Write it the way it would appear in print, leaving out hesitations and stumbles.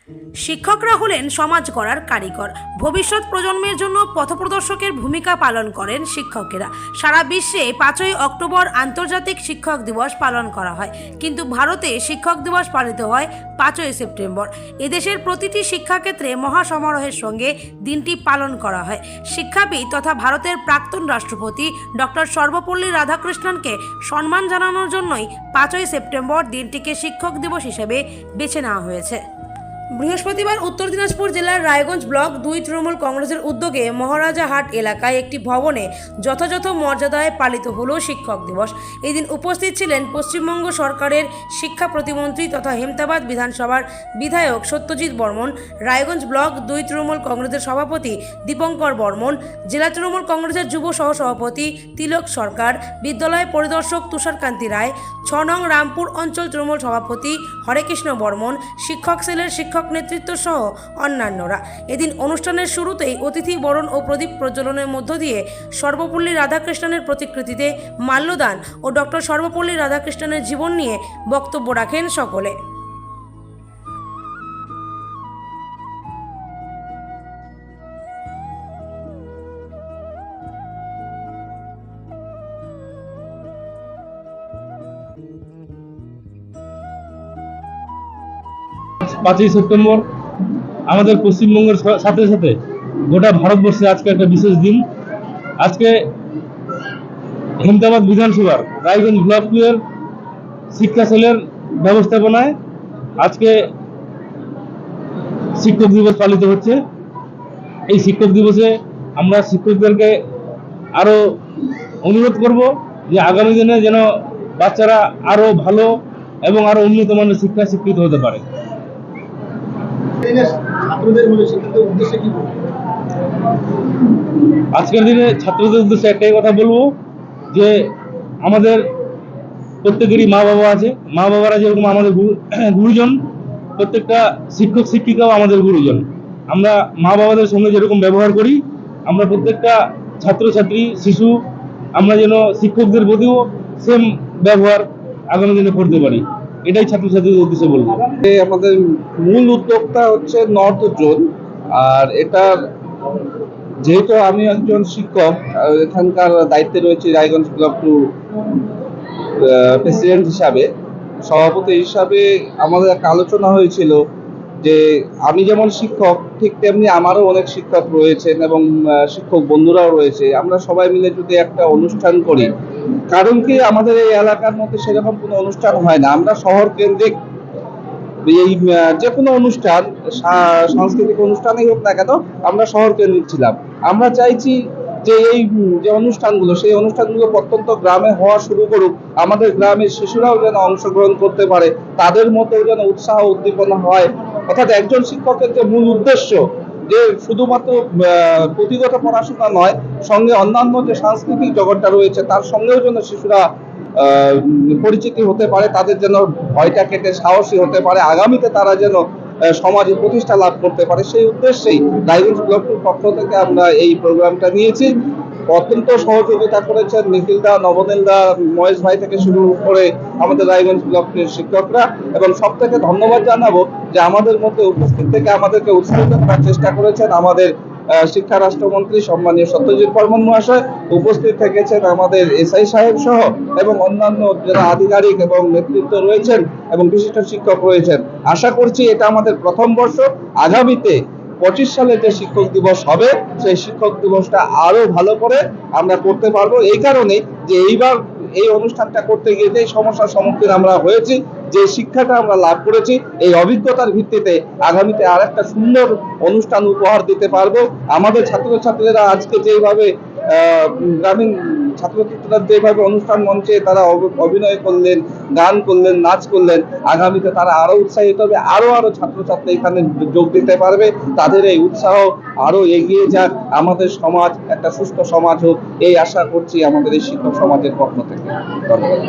শিক্ষকরা হলেন সমাজ গড়ার কারিগর। ভবিষ্যৎ প্রজন্মের জন্য পথপ্রদর্শকের ভূমিকা পালন করেন শিক্ষকেরা। সারা বিশ্বে 5ই অক্টোবর আন্তর্জাতিক শিক্ষক দিবস পালন করা হয়, কিন্তু ভারতে শিক্ষক দিবস পালিত হয় 5ই সেপ্টেম্বর। এদেশের প্রতিটি শিক্ষাক্ষেত্রে মহাসমারোহের সঙ্গে দিনটি পালন করা হয়। শিক্ষাবিদ তথা ভারতের প্রাক্তন রাষ্ট্রপতি ডক্টর সর্বপল্লী রাধাকৃষ্ণনকে সম্মান জানানোর জন্যই 5ই সেপ্টেম্বর দিনটিকে শিক্ষক দিবস হিসেবে বেছে নেওয়া হয়েছে। বৃহস্পতিবার উত্তর দিনাজপুর জেলার রায়গঞ্জ ব্লক 2 তৃণমূল কংগ্রেসের উদ্যোগে মহারাজাহাট এলাকায় একটি ভবনে যথাযথ মর্যাদায় পালিত হলো শিক্ষক দিবস। এদিন উপস্থিত ছিলেন পশ্চিমবঙ্গ সরকারের শিক্ষা প্রতিমন্ত্রী তথা হেমতাবাদ বিধানসভার বিধায়ক সত্যজিৎ বর্মন, রায়গঞ্জ ব্লক 2 তৃণমূল কংগ্রেসের সভাপতি দীপঙ্কর বর্মন, জেলা তৃণমূল কংগ্রেসের যুব সহসভাপতি তিলক সরকার, বিদ্যালয় পরিদর্শক তুষারকান্তি রায়, 6 নং রামপুর অঞ্চল তৃণমূল সভাপতি হরেকৃষ্ণ বর্মন, শিক্ষক সেলের শিক্ষক নেতৃত্ব সহ অন্যান্যরা। এদিন অনুষ্ঠানের শুরুতেই অতিথি বরণ ও প্রদীপ প্রজ্বলনের মধ্য দিয়ে সর্বপল্লী রাধাকৃষ্ণনের প্রতিকৃতিতে মাল্যদান ও ডক্টর সর্বপল্লী রাধাকৃষ্ণনের জীবন নিয়ে বক্তব্য রাখেন সকলে। পাঁচই সেপ্টেম্বর আমাদের পশ্চিমবঙ্গের সাথে সাথে গোটা ভারতবর্ষে আজকে একটা বিশেষ দিন। আজকে হেমতাবাদ বিধানসভার রায়গঞ্জ ব্লক 2 এর শিক্ষা সেলের ব্যবস্থাপনায় আজকে শিক্ষক দিবস পালিত হচ্ছে। এই শিক্ষক দিবসে আমরা শিক্ষকদেরকে আরো অনুরোধ করব যে আগামী দিনে যেন বাচ্চারা আরো ভালো এবং আরো উন্নত মানের শিক্ষায় শিক্ষিত হতে পারে। আজকের দিনে ছাত্রদের উদ্দেশ্যে একটাই কথা বলবো যে আমাদের প্রত্যেকেরই মা বাবা আছে। মা বাবারা যেরকম আমাদের গুরুজন, প্রত্যেকটা শিক্ষক শিক্ষিকাও আমাদের গুরুজন। আমরা মা বাবাদের সঙ্গে যেরকম ব্যবহার করি, আমরা প্রত্যেকটা ছাত্রছাত্রী শিশু আমরা যেন শিক্ষকদের প্রতিও সেম ব্যবহার আগামী দিনে করতে পারি, এটাই ছাত্রছাত্রীদের উদ্দেশ্যে বলবো। আমাদের মূল উদ্যোক্তা হচ্ছে নর্থ জোন, আর এটার যেহেতু আমি একজন শিক্ষক, এখানকার দায়িত্বে রয়েছে রায়গঞ্জ ব্লক 2 প্রেসিডেন্ট হিসাবে, সভাপতি হিসাবে আমাদের একটা আলোচনা হয়েছিল যে আমি যেমন শিক্ষক ঠিক তেমনি আমারও অনেক শিক্ষক রয়েছেন এবং শিক্ষক বন্ধুরাও রয়েছে। আমরা সবাই মিলে যদি একটা অনুষ্ঠান করি, কারণ কি আমাদের এই এলাকার মধ্যে সেরকম কোনো অনুষ্ঠান হয় না। আমরা শহর কেন্দ্রিক এই যে কোনো অনুষ্ঠান, সাংস্কৃতিক অনুষ্ঠানই হোক না কেন, আমরা শহর কেন্দ্রিক ছিলাম। আমরা চাইছি যে এই যে অনুষ্ঠানগুলো, সেই অনুষ্ঠানগুলো প্রত্যন্ত গ্রামে হওয়া শুরু করুক। আমাদের গ্রামের শিশুরাও যেন অংশগ্রহণ করতে পারে, তাদের মধ্যেও যেন উৎসাহ উদ্দীপনা হয়। অর্থাৎ একজন শিক্ষকের যে মূল উদ্দেশ্য যে শুধুমাত্র পুঁথিগত পড়াশোনা নয়, সঙ্গে অন্যান্য যে সাংস্কৃতিক জগৎটা রয়েছে তার সঙ্গেও যেন শিশুরা পরিচিতি হতে পারে, তাদের যেন ভয়টা কেটে সাহসী হতে পারে, আগামীতে তারা যেন সমাজে প্রতিষ্ঠা লাভ করতে পারে, সেই উদ্দেশ্যেই রায়গঞ্জ ব্লকের পক্ষ থেকে আমরা এই প্রোগ্রামটা নিয়েছি। অত্যন্ত সহযোগিতা করেছেন নিখিলদা, নবনীলদা, মহেশ ভাই থেকে শুরু করে আমাদের রায়গঞ্জ ব্লকের শিক্ষকরা। এবং সব থেকে ধন্যবাদ জানাবো যে আমাদের মধ্যে উপস্থিত থেকে আমাদেরকে উৎসাহিত করার চেষ্টা করেছেন আমাদের শিক্ষা রাষ্ট্রমন্ত্রী সম্মানীয় সত্যজিৎ বর্মন মহাশয়। উপস্থিত থেকেছেন আমাদের এসআই সাহেব সহ এবং অন্যান্য যারা আধিকারিক এবং নেতৃত্ব রয়েছেন এবং বিশিষ্ট শিক্ষক রয়েছেন। আশা করছি এটা আমাদের প্রথম বর্ষ, আগামীতে 25 সালে যে শিক্ষক দিবস হবে সেই শিক্ষক দিবসটা আরো ভালো করে আমরা করতে পারবো। এই কারণে যে এইবার এই অনুষ্ঠানটা করতে গিয়ে যে সমস্যার সম্মুখীন আমরা হয়েছি, যে শিক্ষাটা আমরা লাভ করেছি, এই অভিজ্ঞতার ভিত্তিতে আগামীতে আর একটা সুন্দর অনুষ্ঠান উপহার দিতে পারবো। আমাদের ছাত্রছাত্রীরা আজকে যেভাবে গ্রামীণ ছাত্রছাত্রীরা যেভাবে অনুষ্ঠান মঞ্চে তারা অভিনয় করলেন, গান করলেন, নাচ করলেন, আগামীতে তারা আরো উৎসাহিত হবে, আরো ছাত্রছাত্রী এখানে যোগ দিতে পারবে। তাদের এই উৎসাহ আরো এগিয়ে যাক, আমাদের সমাজ একটা সুস্থ সমাজ হোক, এই আশা করছি আমাদের এই শিক্ষক সমাজের পক্ষ থেকে। ধন্যবাদ।